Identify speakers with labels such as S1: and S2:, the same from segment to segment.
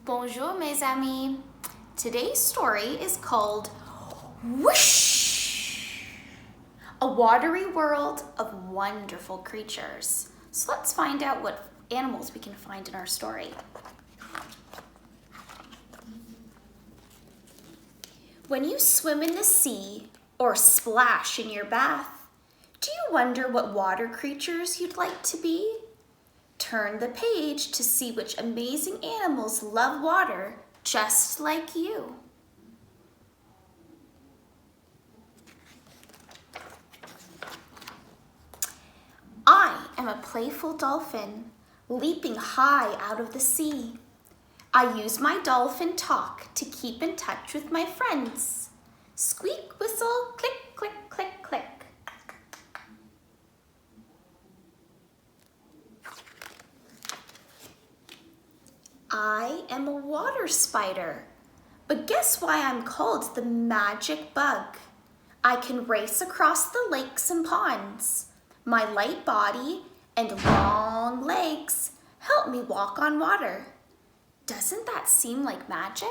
S1: Bonjour, mes amis. Today's story is called Whoosh, a watery world of wonderful creatures. So let's find out what animals we can find in our story. When you swim in the sea or splash in your bath, do you wonder what water creatures you'd like to be? Turn the page to see which amazing animals love water just like you. I am a playful dolphin, leaping high out of the sea. I use my dolphin talk to keep in touch with my friends. Squeak, whistle, click, click, click, click. I am a water spider, but guess why I'm called the magic bug? I can race across the lakes and ponds. My light body and long legs help me walk on water. Doesn't that seem like magic?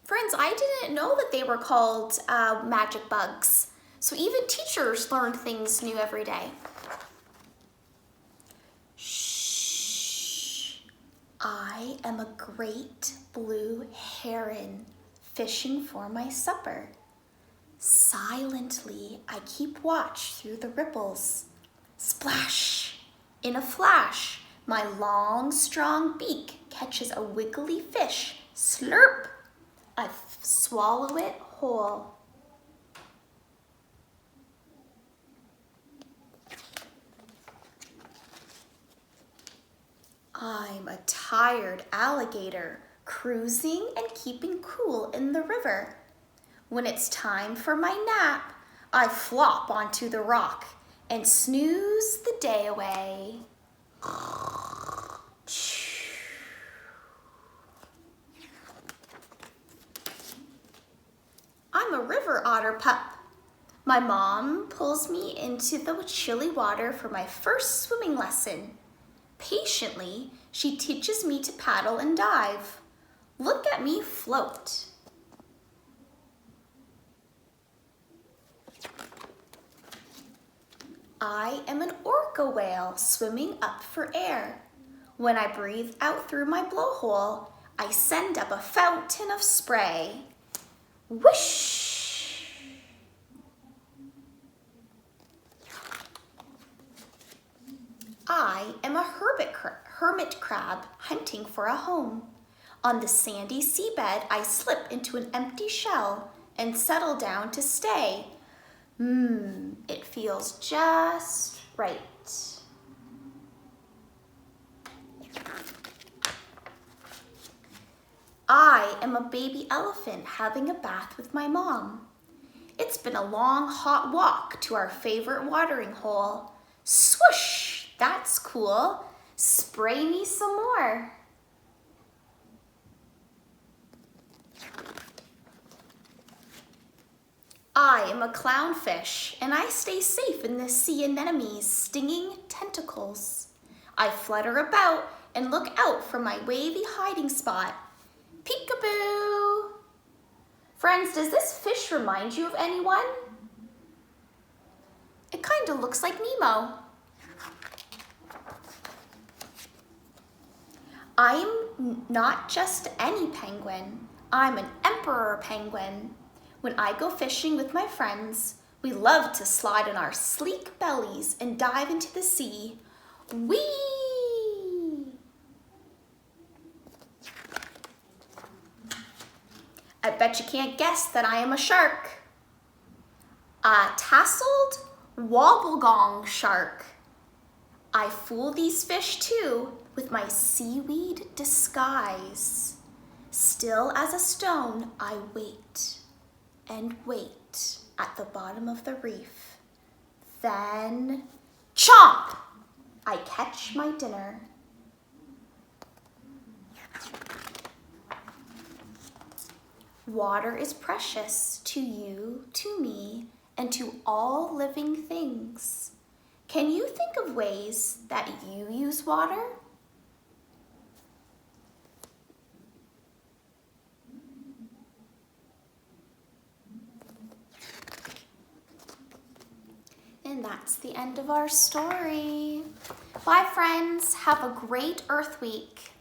S1: Friends, I didn't know that they were called magic bugs. So even teachers learn things new every day. Shh. I am a great blue heron fishing for my supper. Silently, I keep watch through the ripples. Splash! In a flash, my long, strong beak catches a wiggly fish. Slurp! I swallow it whole. I'm a tired alligator, cruising and keeping cool in the river. When it's time for my nap, I flop onto the rock and snooze the day away. I'm a river otter pup. My mom pulls me into the chilly water for my first swimming lesson. Patiently, she teaches me to paddle and dive. Look at me float. I am an orca whale swimming up for air. When I breathe out through my blowhole, I send up a fountain of spray. Whoosh! I am a hermit crab hunting for a home. On the sandy seabed, I slip into an empty shell and settle down to stay. It feels just right. I am a baby elephant having a bath with my mom. It's been a long, hot walk to our favorite watering hole. Swoosh! That's cool. Spray me some more. I am a clownfish, and I stay safe in the sea anemone's stinging tentacles. I flutter about and look out for my wavy hiding spot. Peekaboo! Friends, does this fish remind you of anyone? It kind of looks like Nemo. I'm not just any penguin. I'm an emperor penguin. When I go fishing with my friends, we love to slide on our sleek bellies and dive into the sea. Whee! I bet you can't guess that I am a shark. A tasseled wobblegong shark. I fool these fish too with my seaweed disguise. Still as a stone, I wait and wait at the bottom of the reef. Then, chomp! I catch my dinner. Water is precious to you, to me, and to all living things. Can you think of ways that you use water? And that's the end of our story. Bye, friends. Have a great Earth Week.